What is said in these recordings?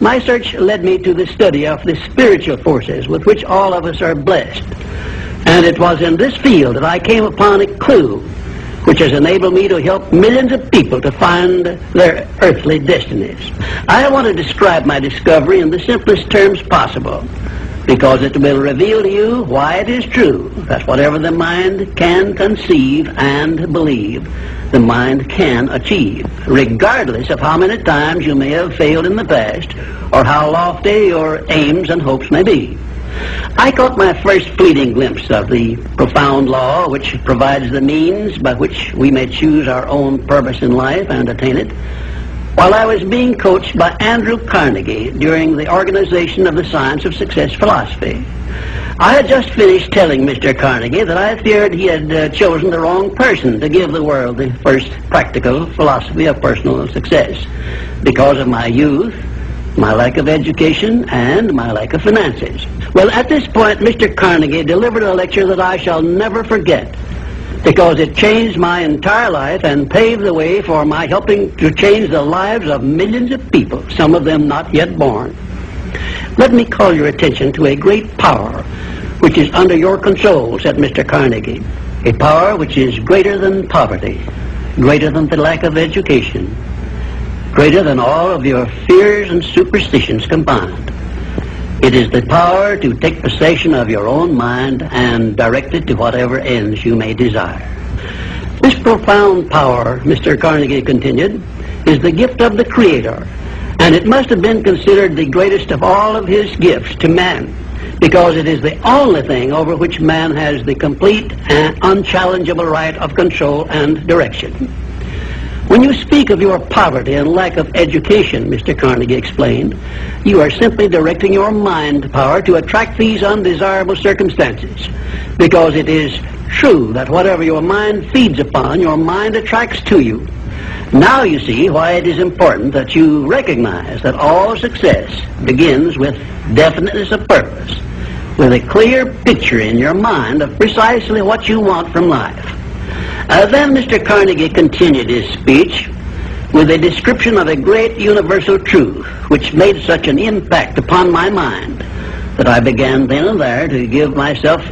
My search led me to the study of the spiritual forces with which all of us are blessed. And it was in this field that I came upon a clue which has enabled me to help millions of people to find their earthly destinies. I want to describe my discovery in the simplest terms possible, because it will reveal to you why it is true that whatever the mind can conceive and believe, the mind can achieve, regardless of how many times you may have failed in the past or how lofty your aims and hopes may be. I caught my first fleeting glimpse of the profound law which provides the means by which we may choose our own purpose in life and attain it, while I was being coached by Andrew Carnegie during the organization of the Science of Success philosophy. I had just finished telling Mr. Carnegie that I feared he had chosen the wrong person to give the world the first practical philosophy of personal success because of my youth, my lack of education, and my lack of finances. Well, at this point, Mr. Carnegie delivered a lecture that I shall never forget, because it changed my entire life and paved the way for my helping to change the lives of millions of people, some of them not yet born. Let me call your attention to a great power which is under your control, said Mr. Carnegie, a power which is greater than poverty, greater than the lack of education, greater than all of your fears and superstitions combined. It is the power to take possession of your own mind and direct it to whatever ends you may desire. This profound power, Mr. Carnegie continued, is the gift of the Creator, and it must have been considered the greatest of all of his gifts to man, because it is the only thing over which man has the complete and unchallengeable right of control and direction. When you speak of your poverty and lack of education, Mr. Carnegie explained, you are simply directing your mind power to attract these undesirable circumstances, because it is true that whatever your mind feeds upon, your mind attracts to you. Now you see why it is important that you recognize that all success begins with definiteness of purpose, with a clear picture in your mind of precisely what you want from life. Then Mr. Carnegie continued his speech with a description of a great universal truth which made such an impact upon my mind that I began then and there to give myself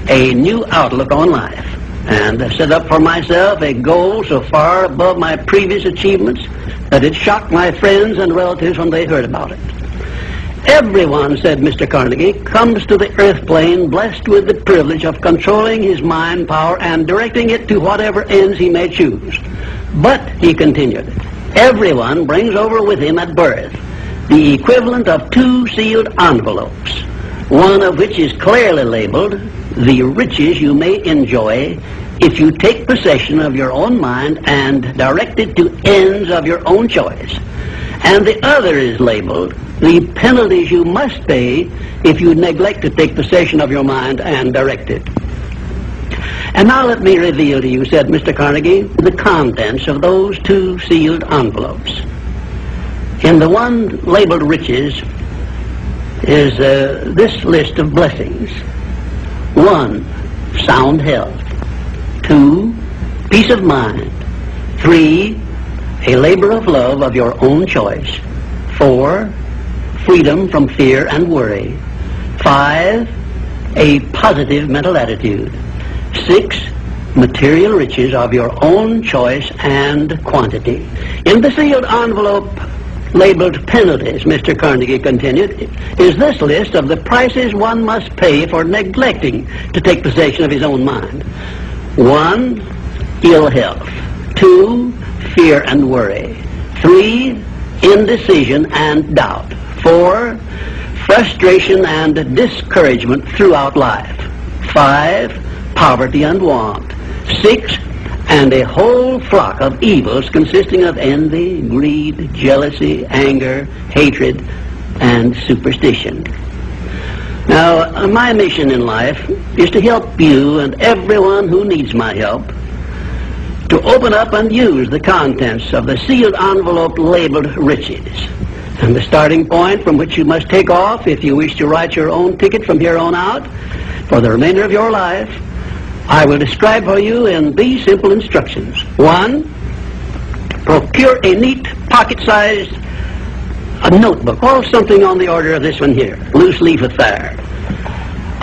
a new outlook on life and set up for myself a goal so far above my previous achievements that it shocked my friends and relatives when they heard about it. Everyone, said Mr. Carnegie, comes to the earth plane blessed with the privilege of controlling his mind power and directing it to whatever ends he may choose. But, he continued, everyone brings over with him at birth the equivalent of 2 sealed envelopes, one of which is clearly labeled, the riches you may enjoy if you take possession of your own mind and direct it to ends of your own choice. And the other is labeled, the penalties you must pay if you neglect to take possession of your mind and direct it. And now let me reveal to you, said Mr. Carnegie, the contents of those 2 sealed envelopes. In the one labeled riches is this list of blessings. 1, sound health. 2, peace of mind. 3, a labor of love of your own choice. 4, freedom from fear and worry. 5, a positive mental attitude. 6, material riches of your own choice and quantity. In the sealed envelope labeled penalties, Mr. Carnegie continued, is this list of the prices one must pay for neglecting to take possession of his own mind. 1, ill health. 2, fear and worry. 3, indecision and doubt. 4, frustration and discouragement throughout life. 5, poverty and want. 6, and a whole flock of evils consisting of envy, greed, jealousy, anger, hatred, and superstition. Now, my mission in life is to help you and everyone who needs my help to open up and use the contents of the sealed envelope labeled riches. And the starting point from which you must take off if you wish to write your own ticket from here on out for the remainder of your life, I will describe for you in these simple instructions. 1, procure a neat pocket-sized a notebook, or something on the order of this one here, loose leaf affair.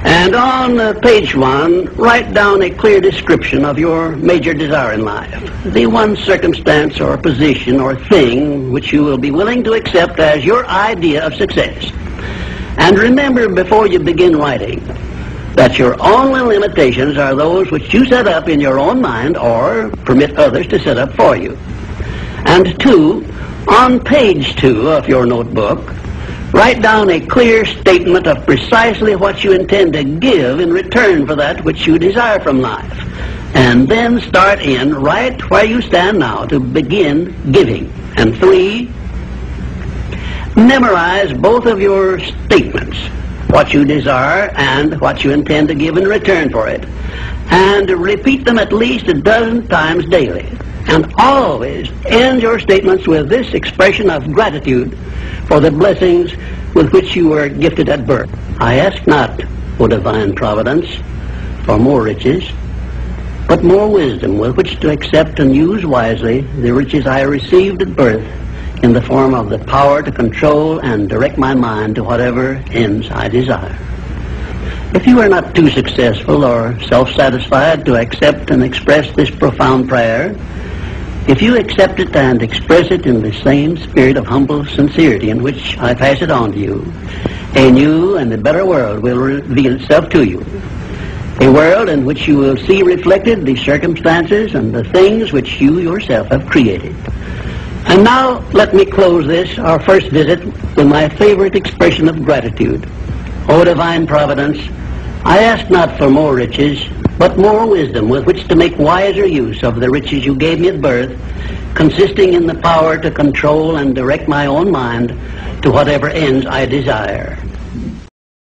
And on page 1, write down a clear description of your major desire in life, the one circumstance or position or thing which you will be willing to accept as your idea of success. And remember before you begin writing that your only limitations are those which you set up in your own mind or permit others to set up for you. And 2, on page 2 of your notebook, write down a clear statement of precisely what you intend to give in return for that which you desire from life. And then start in right where you stand now to begin giving. And 3, memorize both of your statements, what you desire and what you intend to give in return for it. And repeat them at least a dozen times daily. And always end your statements with this expression of gratitude for the blessings with which you were gifted at birth. I ask not, O divine providence, for more riches, but more wisdom with which to accept and use wisely the riches I received at birth in the form of the power to control and direct my mind to whatever ends I desire. If you are not too successful or self-satisfied to accept and express this profound prayer, if you accept it and express it in the same spirit of humble sincerity in which I pass it on to you, a new and a better world will reveal itself to you. A world in which you will see reflected the circumstances and the things which you yourself have created. And now let me close this, our first visit, with my favorite expression of gratitude. O divine providence, I ask not for more riches, but more wisdom with which to make wiser use of the riches you gave me at birth, consisting in the power to control and direct my own mind to whatever ends I desire.